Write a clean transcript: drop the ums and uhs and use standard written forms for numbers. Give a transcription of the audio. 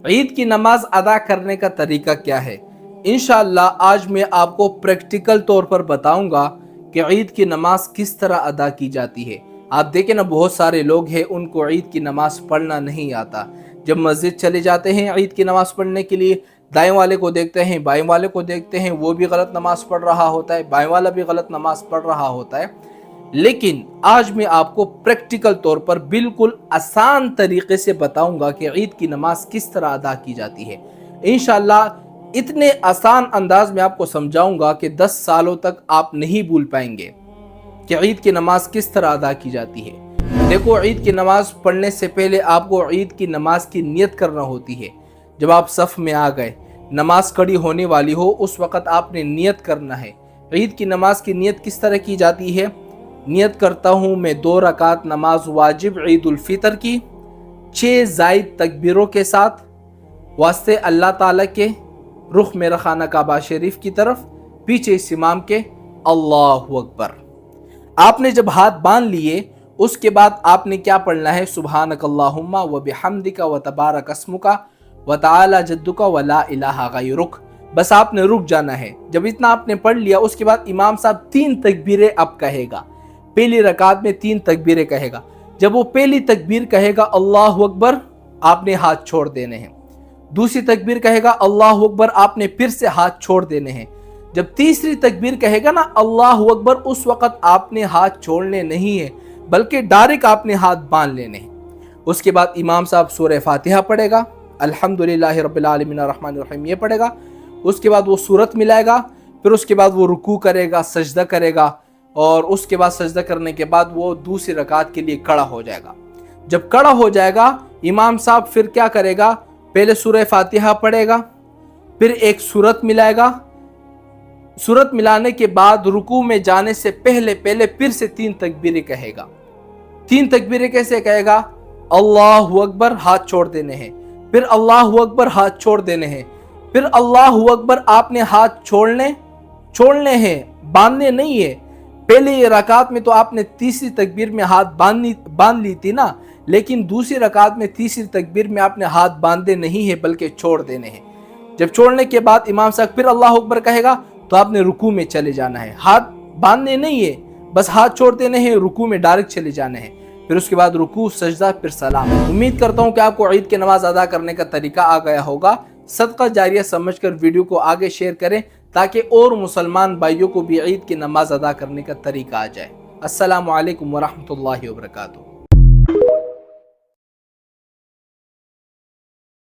عید کی نماز ادا کرنے کا طریقہ کیا ہے؟ انشاءاللہ آج میں آپ کو پریکٹیکل طور پر بتاؤں گا کہ عید کی نماز کس طرح ادا کی جاتی ہے۔ آپ دیکھیں نا، بہت سارے لوگ ہیں ان کو عید کی نماز پڑھنا نہیں آتا۔ جب مسجد چلے جاتے ہیں عید کی نماز پڑھنے کے لیے، دائیں والے کو دیکھتے ہیں، بائیں والے کو دیکھتے ہیں، وہ بھی غلط نماز پڑھ رہا ہوتا ہے، بائیں والا بھی غلط نماز پڑھ رہا ہوتا ہے۔ لیکن آج میں آپ کو پریکٹیکل طور پر بالکل آسان طریقے سے بتاؤں گا کہ عید کی نماز کس طرح ادا کی جاتی ہے۔ انشاءاللہ اتنے آسان انداز میں آپ کو سمجھاؤں گا کہ 10 سالوں تک آپ نہیں بھول پائیں گے کہ عید کی نماز کس طرح ادا کی جاتی ہے۔ دیکھو، عید کی نماز پڑھنے سے پہلے آپ کو عید کی نماز کی نیت کرنا ہوتی ہے۔ جب آپ صف میں آ گئے، نماز کھڑی ہونے والی ہو، اس وقت آپ نے نیت کرنا ہے۔ عید کی نماز کی نیت کس طرح کی جاتی ہے؟ نیت کرتا ہوں میں 2 رکعت نماز واجب عید الفطر کی 6 زائد تکبیروں کے ساتھ، واسطے اللہ تعالیٰ کے، رخ میرا خانہ کعبہ شریف کی طرف، پیچھے اس امام کے، اللہ اکبر۔ آپ نے جب ہاتھ باندھ لیے، اس کے بعد آپ نے کیا پڑھنا ہے؟ سبحانک اللہم و بحمدک و تبارک اسمک و تعالی جدک و لا الہ غیرک۔ بس آپ نے رک جانا ہے۔ جب اتنا آپ نے پڑھ لیا، اس کے بعد امام صاحب 3 تکبیریں اب کہے گا۔ پہلی رکعت میں 3 تکبیریں کہے گا۔ جب وہ پہلی تکبیر کہے گا اللہ اکبر، آپ نے ہاتھ چھوڑ دینے ہیں۔ دوسری تکبیر کہے گا اللہ اکبر، آپ نے پھر سے ہاتھ چھوڑ دینے ہیں۔ جب تیسری تکبیر کہے گا نا اللہ اکبر، اس وقت آپ نے ہاتھ چھوڑنے نہیں ہیں، بلکہ ڈائریکٹ آپ نے ہاتھ باندھ لینے ہیں۔ اس کے بعد امام صاحب سورہ فاتحہ پڑھے گا، الحمدللہ رب العالمین الرحمن الرحیم، یہ پڑھے گا۔ اس کے بعد وہ سورت ملائے گا، پھر اس کے بعد وہ رکوع کرے گا، سجدہ کرے گا، اور اس کے بعد سجدہ کرنے کے بعد وہ دوسری رکعت کے لیے کھڑا ہو جائے گا۔ جب کھڑا ہو جائے گا، امام صاحب پھر کیا کرے گا؟ پہلے سورہ فاتحہ پڑھے گا، پھر ایک سورت ملائے گا۔ سورت ملانے کے بعد رکوع میں جانے سے پہلے پھر سے 3 تکبیریں کہے گا۔ 3 تکبیریں کیسے کہے گا؟ اللہ اکبر، ہاتھ چھوڑ دینے ہیں، پھر اللہ اکبر، ہاتھ چھوڑ دینے ہیں، پھر اللہ اکبر، آپ نے ہاتھ چھوڑنے ہیں، باندھنے نہیں ہے۔ پہلے یہ رکعت میں تو آپ نے تیسری تکبیر میں ہاتھ باندھ لی تھی نا، لیکن دوسری رکعت میں تیسری تکبیر میں آپ نے ہاتھ باندھے نہیں ہے، بلکہ چھوڑ دینے ہیں۔ جب چھوڑنے کے بعد امام صاحب پھر اللہ اکبر کہے گا، تو آپ نے رکوع میں چلے جانا ہے۔ ہاتھ باندھنے نہیں ہے، بس ہاتھ چھوڑ دینے ہیں، رکوع میں ڈائریکٹ چلے جانے ہیں۔ پھر اس کے بعد رکوع، سجدہ، پھر سلام۔ امید کرتا ہوں کہ آپ کو عید کی نماز ادا کرنے کا طریقہ آ گیا ہوگا۔ صدقہ جاریہ سمجھ کر ویڈیو کو آگے شیئر کریں تاکہ اور مسلمان بھائیوں کو بھی عید کی نماز ادا کرنے کا طریقہ آ جائے۔ السلام علیکم ورحمۃ اللہ وبرکاتہ۔